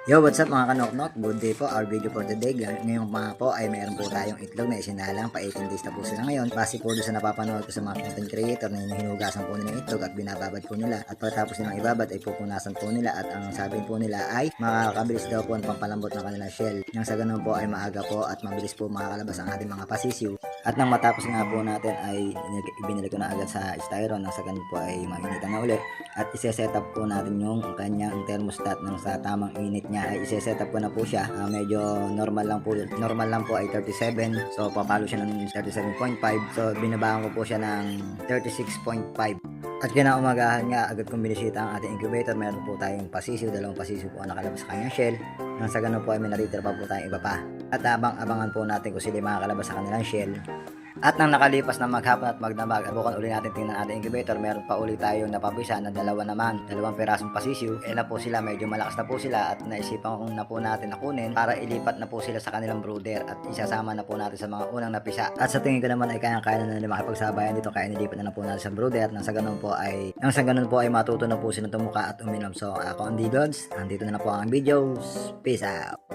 Yo, what's up mga kanoknok? Good day po, our video for today. Ngayong mga po ay meron po tayong itlog na isinalang pa 18 days na po sila ngayon. Base po doon sa napapanood ko sa mga content creator na hinugasan po nila yung itlog at binababad po nila. At pagkatapos nilang ibabad ay pupunasan po nila at ang sabi po nila ay makakabilis daw po ang pampalambot ng kanilang shell. Nang sa ganun po ay maaga po at mabilis po makakalabas ang ating mga pasisyo. At nang matapos nga po natin ay binili ko na agad sa styron. Nang sa ganun po ay mainitan na ulit. At isa-set up po natin yung kanyang thermostat nang sa tamang init niya ay isa-set up ko na po siya. Medyo normal lang po ay 37. So papalo siya ng 37.5. So binabaan ko po siya ng 36.5. At kinaumagahan nga agad kong binisita ang ating incubator. Meron po tayong pasisiw, dalawang pasisiw po ang nakalabas sa kanyang shell. Nang sa ganun po ay may natitira pa po tayong iba pa. At abangan po natin kung sila makakalabas sa kanilang shell. At nang nakalipas na maghapon at magdamag, bukan uli natin tingnan ating incubator, meron pa uli tayong napapisa na dalawang pirasong pasisiw. Na po sila, medyo malakas na po sila at naisipan kong na po natin nakunin para ilipat na po sila sa kanilang brooder at isasama na po natin sa mga unang napisa. At sa tingin ko naman ay kaya na nila makipagsabayan dito kaya nilipat na po natin sa brooder nang sa ganun po ay matuto na po silang tumuka at uminom. So ako ang D-Dogs, andito na po ang videos. Peace out!